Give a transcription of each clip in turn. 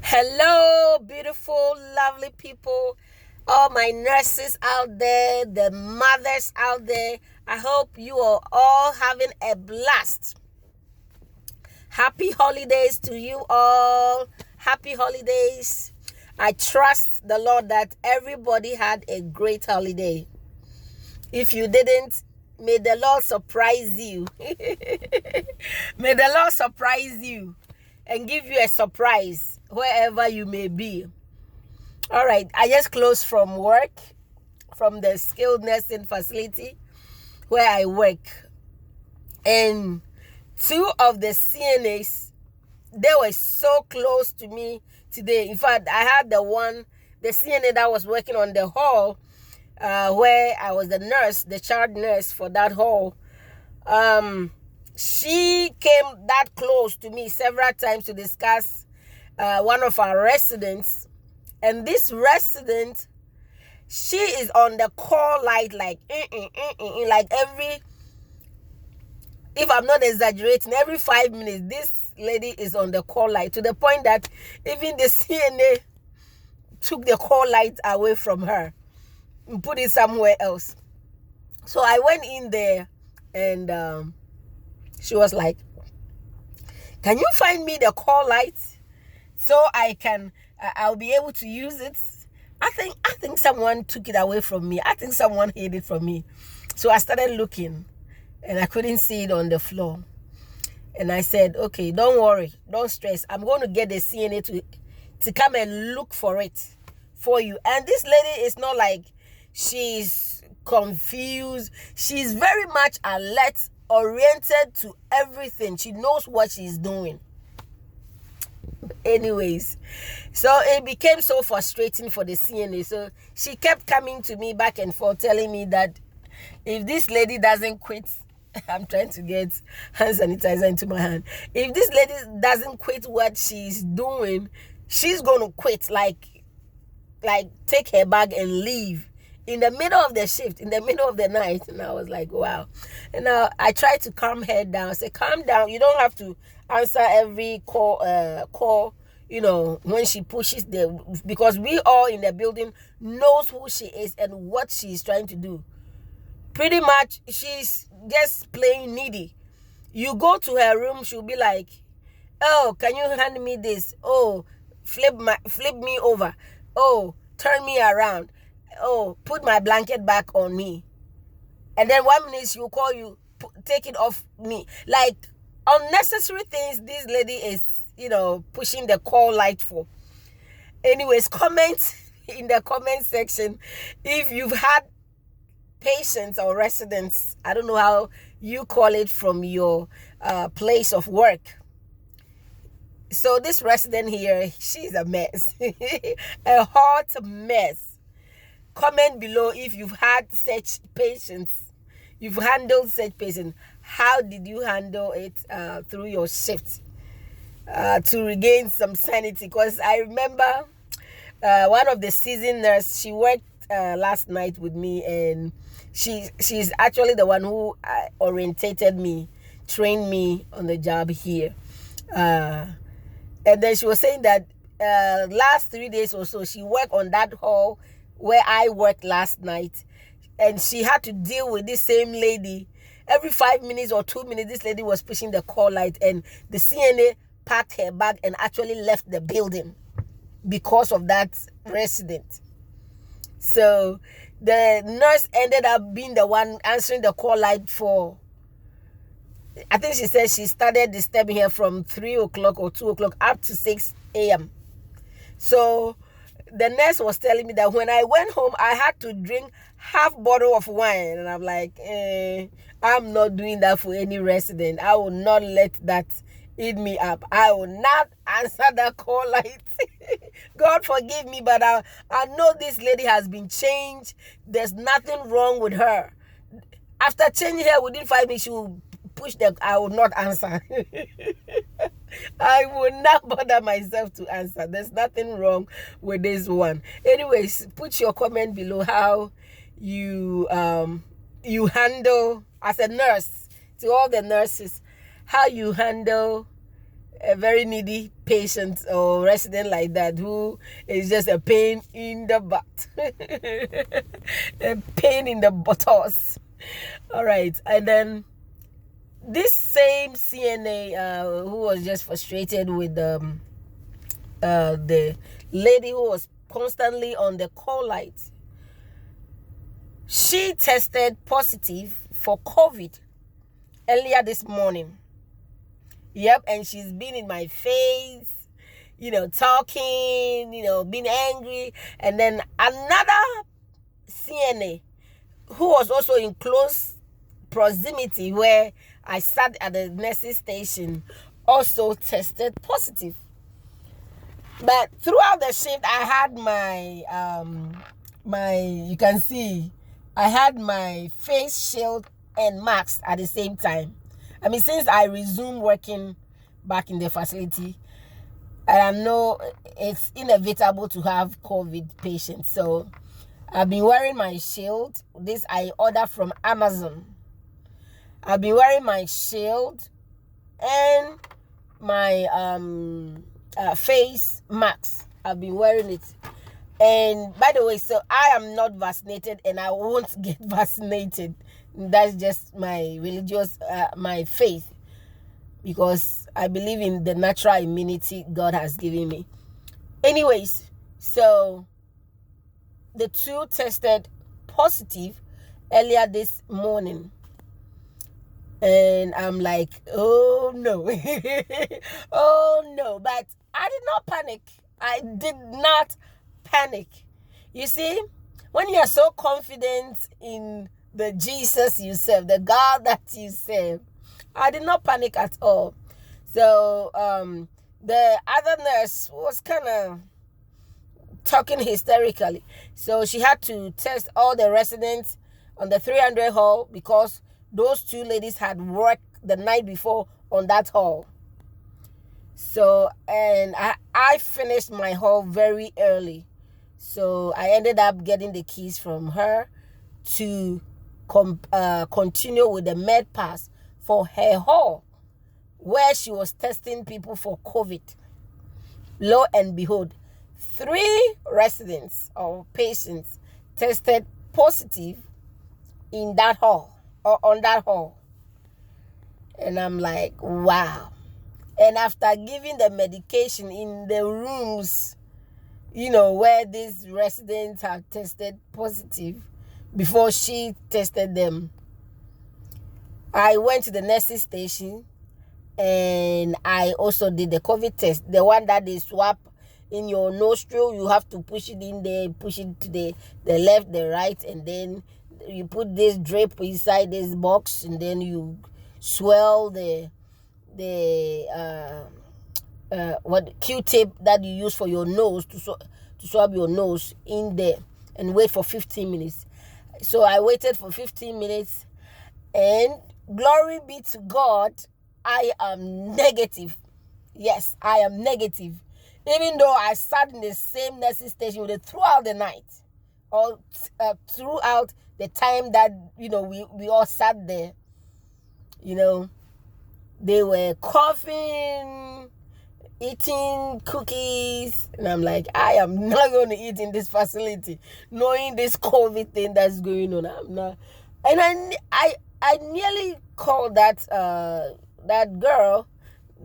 Hello, beautiful, lovely people, all my nurses out there, the mothers out there. I hope you are all having a blast. Happy holidays to you all. Happy holidays. I trust the Lord that everybody had a great holiday. If you didn't, may the Lord surprise you. May the Lord surprise you and give you a surprise wherever you may be. All right, I just closed from work, from the skilled nursing facility where I work. And two of the CNAs, they were so close to me today. In fact, I had the CNA that was working on the hall where I was the child nurse for that hall. She came that close to me several times to discuss one of our residents. And this resident, she is on the call light like every, if I'm not exaggerating, every 5 minutes, this lady is on the call light to the point that even the CNA took the call light away from her and put it somewhere else. So I went in there and she was like, "Can you find me the call light so I'll be able to use it?" I think someone took it away from me. I think someone hid it from me. So I started looking and I couldn't see it on the floor. And I said, "Okay, don't worry, don't stress. I'm going to get the CNA to come and look for it for you." And this lady is not like she's confused. She's very much alert, oriented to everything. She knows what she's doing. Anyways, so it became so frustrating for the CNA. So she kept coming to me back and forth, telling me that if this lady doesn't quit, I'm trying to get hand sanitizer into my hand. If this lady doesn't quit what she's doing, she's going to quit, like take her bag and leave in the middle of the shift, in the middle of the night. And I was like, wow. And I tried to calm her down. I said, "Calm down. You don't have to answer every call, when she pushes because we all in the building knows who she is and what she's trying to do. Pretty much, she's just playing needy. You go to her room, she'll be like, "Oh, can you hand me this? Oh, flip me over. Oh, turn me around. Oh, put my blanket back on me." And then 1 minute she'll call you, "Take it off me." Like unnecessary things this lady is, pushing the call light for. Anyways, comment in the comment section if you've had patients or residents, I don't know how you call it, from your place of work. So this resident here, she's a mess. A hot mess. Comment below if you've had such patients. You've handled such patients. How did you handle it through your shift to regain some sanity? Because I remember one of the seasoned nurse, she worked last night with me, and she's actually the one who orientated me, trained me on the job here. And then she was saying that last 3 days or so, she worked on that hall where I worked last night. And she had to deal with this same lady. Every 5 minutes or 2 minutes, this lady was pushing the call light. And the CNA packed her bag and actually left the building because of that resident. So the nurse ended up being the one answering the call light for, I think she said she started disturbing her from 3 o'clock or 2 o'clock up to 6 a.m. So the nurse was telling me that when I went home, I had to drink half bottle of wine. And I'm like, I'm not doing that for any resident. I will not let that eat me up. I will not answer that call light. God forgive me, but I know this lady has been changed. There's nothing wrong with her. After changing her within 5 minutes, she will push the, I will not answer. I will not bother myself to answer. There's nothing wrong with this one. Anyways, put your comment below how you handle, as a nurse, to all the nurses, how you handle a very needy patient or resident like that who is just a pain in the butt. A pain in the buttocks. All right. And then this same CNA who was just frustrated with the lady who was constantly on the call light, she tested positive for COVID earlier this morning. Yep, and she's been in my face, talking, being angry. And then another CNA who was also in close proximity where I sat at the nursing station also tested positive. But throughout the shift, I had you can see, I had my face shield and mask at the same time. I mean, since I resumed working back in the facility, and I know it's inevitable to have COVID patients. So I've been wearing my shield. This I ordered from Amazon. I've been wearing my shield and my face mask. I've been wearing it. And by the way, so I am not vaccinated and I won't get vaccinated. That's just my religious, my faith, because I believe in the natural immunity God has given me. Anyways, so the two tested positive earlier this morning. And I'm like, oh no. Oh no. But I did not panic. I did not panic. You see, when you are so confident in the Jesus you serve, the God that you serve, I did not panic at all. So the other nurse was kind of talking hysterically. So she had to test all the residents on the 300 hall because those two ladies had worked the night before on that hall. So, and I finished my hall very early. So I ended up getting the keys from her to continue with the med pass for her hall, where she was testing people for COVID. Lo and behold, 3 residents or patients tested positive in that hall or on that hall. And I'm like, wow. And after giving the medication in the rooms, where these residents have tested positive before she tested them, I went to the nursing station and I also did the COVID test. The one that they swap in your nostril, you have to push it in there, push it to the left, the right, and then you put this drip inside this box, and then you swell the Q-tip that you use for your nose to swab your nose in there and wait for 15 minutes. So I waited for 15 minutes, and glory be to God, I am negative. Yes, I am negative. Even though I sat in the same nursing station with it throughout the night, or throughout the time that we all sat there, they were coughing, eating cookies, and I'm like, I am not going to eat in this facility, knowing this COVID thing that's going on. I'm not, and I nearly called that girl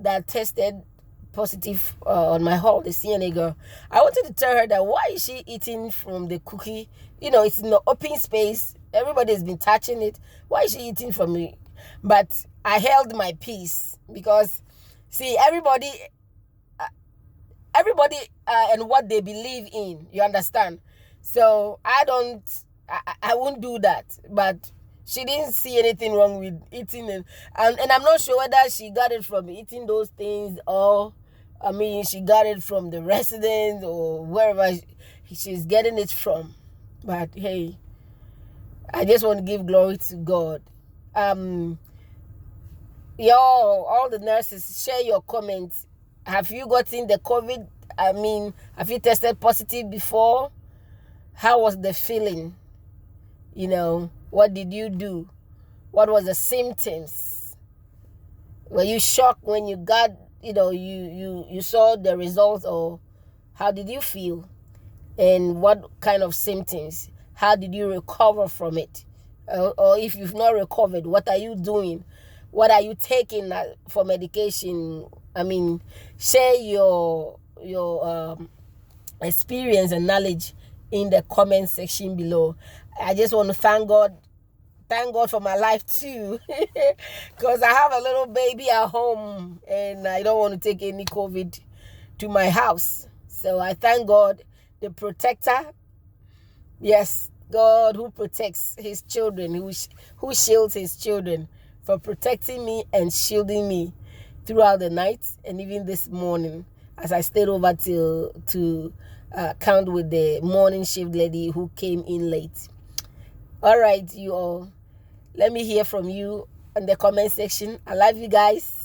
that tested positive on my hall, the CNA girl. I wanted to tell her that why is she eating from the cookie? It's in the open space. Everybody's been touching it. Why is she eating from me? But I held my peace because, see, everybody and what they believe in, you understand? So I won't do that. But she didn't see anything wrong with eating it. And I'm not sure whether she got it from eating those things or, she got it from the residents or wherever she's getting it from. But hey, I just want to give glory to God. All the nurses, share your comments. Have you gotten the COVID? Have you tested positive before? How was the feeling? What did you do? What was the symptoms? Were you shocked when you got, you saw the results, or how did you feel, and what kind of symptoms? How did you recover from it? Or if you've not recovered, what are you doing? What are you taking for medication? I mean, share your experience and knowledge in the comment section below. I just want to thank God for my life too, because I have a little baby at home and I don't want to take any COVID to my house. So I thank God, the protector. Yes, God who protects his children, who shields his children, for protecting me and shielding me throughout the night and even this morning as I stayed over to count with the morning shift lady who came in late. All right, you all. Let me hear from you in the comment section. I love you guys.